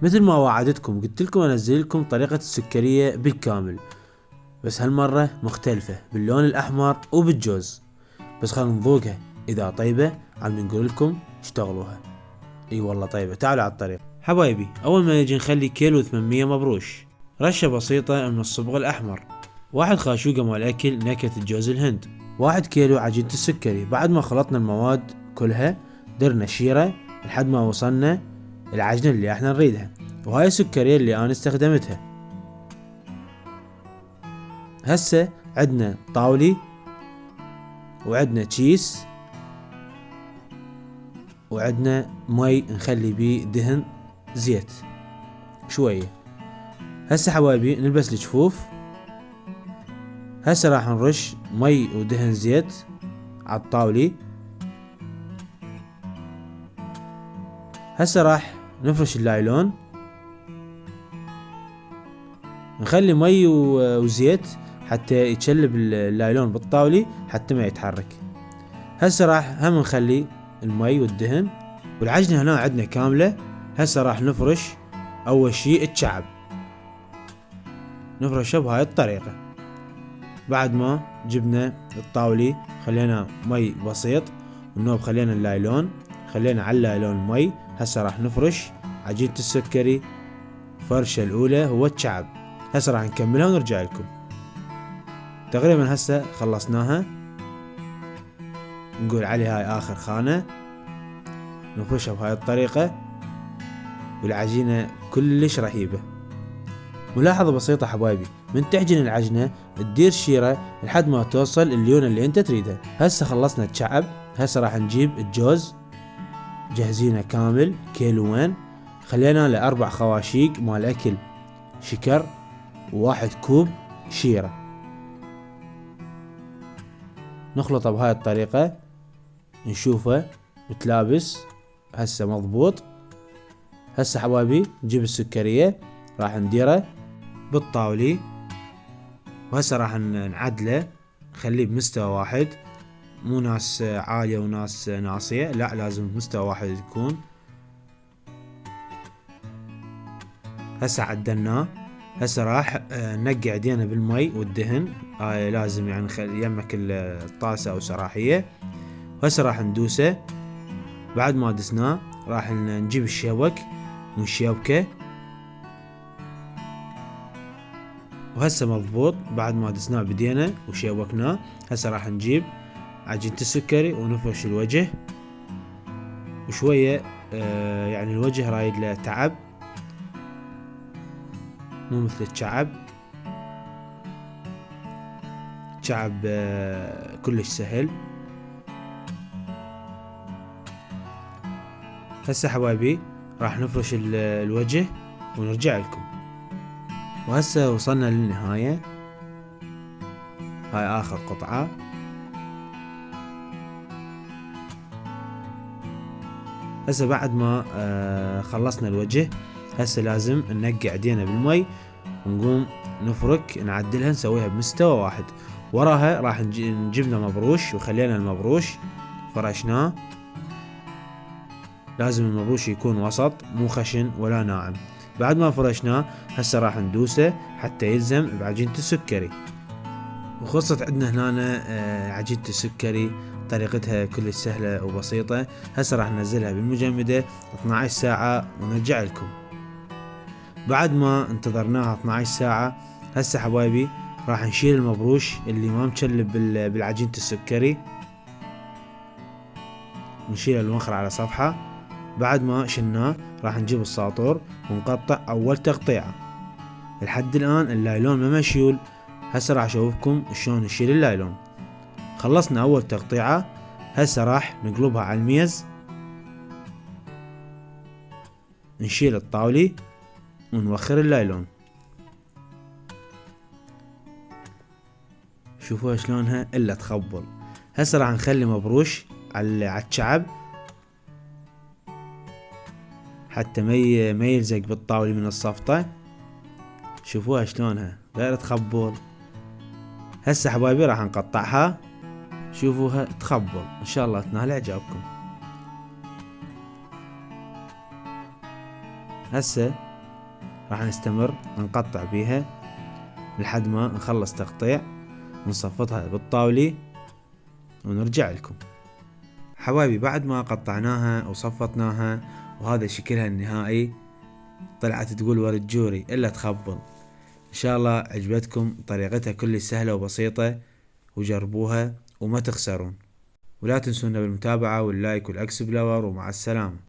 مثل ما وعدتكم قلت لكم انزل لكم طريقة السكرية بالكامل، بس هالمرة مختلفة باللون الاحمر وبالجوز. بس خلينا نذوقها، اذا طيبة عم نقول لكم اشتغلوها. اي والله طيبة، تعالوا على الطريق حبايبي. اول ما نجي نخلي كيلو 800 مبروش، رشة بسيطة من الصبغ الاحمر، 1 خاشوقة مال اكل نكهة الجوز الهند، 1 كيلو عجينة السكري. بعد ما خلطنا المواد كلها درنا شيرة لحد ما وصلنا العجنة اللي احنا نريدها، وهاي السكرية اللي انا استخدمتها. هسه عندنا طاولي وعندنا تشيس وعندنا مي نخلي بيه دهن زيت شوية. هسه حبايبي نلبس الجفوف. هسه راح نرش مي ودهن زيت على الطاولي. هسه راح نفرش اللايلون، نخلي مي وزيت حتى يتشلب اللايلون بالطاولي حتى ما يتحرك. هسه راح هم نخلي المي والدهن والعجنة هنا عندنا كاملة. هسه راح نفرش اول شي الشعب، نفرشه بهاي الطريقة. بعد ما جبنا الطاولي خلينا مي بسيط، والنوب خلينا اللايلون، خلينا على اللايلون مي. هسه راح نفرش عجينة السكري. فرشة الاولى هو الشعب. هسه راح نكملها ونرجع لكم. تقريبا هسه خلصناها، نقول عليها هاي اخر خانة، نفرشها بهاي الطريقة. والعجينة كلش رهيبة. ملاحظة بسيطة حبايبي، من تعجن العجنة تدير شيرة لحد ما توصل اللون اللي انت تريده. هسه خلصنا الشعب. هسه راح نجيب الجوز جهزينه كامل كيلوين. خلينا له 4 خواشيق مال اكل شكر و1 كوب شيرة. نخلطه بهاي الطريقة نشوفه متلابس. هسه مضبوط. هسه حبايبي نجيب السكرية راح نديره بالطاولي، وهسه راح نعدله نخليه بمستوى واحد، مو ناس عالية وناس ناصية، لا لازم بمستوى واحد يكون. هسه عدلناه. هسه راح نقع ايدينا بالمي والدهن. هاي لازم يعني نخلي يمك الطاسة او سراحية. وهسه راح ندوسه. بعد ما دسناه راح نجيب الشبك ونشيبكه. وهسه مضبوط. بعد ما دسناه بدينا وشيبكناه، هسه راح نجيب عجينة السكري ونفرش الوجه. وشوية يعني الوجه رايد له تعب، مو مثل الشعب. الشعب كلش سهل. هسه حبايبي راح نفرش الوجه ونرجع لكم. وهسه وصلنا للنهاية. هاي اخر قطعة. هسه بعد ما خلصنا الوجه، هسه لازم ننقع ايدينا بالمي ونقوم نفرك نعدلها نسويها بمستوى واحد. وراها راح نجيبنا مبروش وخلينا المبروش فرشناه. لازم المبروش يكون وسط، مو خشن ولا ناعم. بعد ما فرشناه هسه راح ندوسه حتى يلزم بعجينة السكري. وخلصت عندنا هنا عجينة السكري. طريقتها كلش سهلة وبسيطة. هسه راح ننزلها بالمجمدة 12 ساعة ونرجع لكم. بعد ما انتظرناها 12 ساعة، هسه حبايبي راح نشيل المبروش اللي ما مشلب بالعجينة السكري، نشيل المخر على صفحة. بعد ما شلناه راح نجيب الساطور ونقطع اول تقطيعة. لحد الان اللايلون ما مشيول. هسه راح اشوفكم شلون نشيل اللايلون. خلصنا اول تقطيعة. هسه راح نقلبها على الميز، نشيل الطاولي ونوخر اللايلون. شوفوها شلونها الا تخبل. هسه راح نخلي مبروش على الشعب حتى ما يلزق بالطاولة من الصفطة. شوفوها شلونها غير تخبل. هسه حبايبي راح نقطعها. شوفوها تخبل. ان شاء الله تنال اعجابكم. هسه راح نستمر نقطع بيها لحد ما نخلص تقطيع ونصفطها بالطاولة ونرجع لكم. حبايبي بعد ما قطعناها وصفطناها وهذا شكلها النهائي، طلعت تقول ورد جوري إلا تخبل. إن شاء الله عجبتكم طريقتها، كلش سهلة وبسيطة، وجربوها وما تخسرون. ولا تنسونا بالمتابعة واللايك والأكسبلور، ومع السلامة.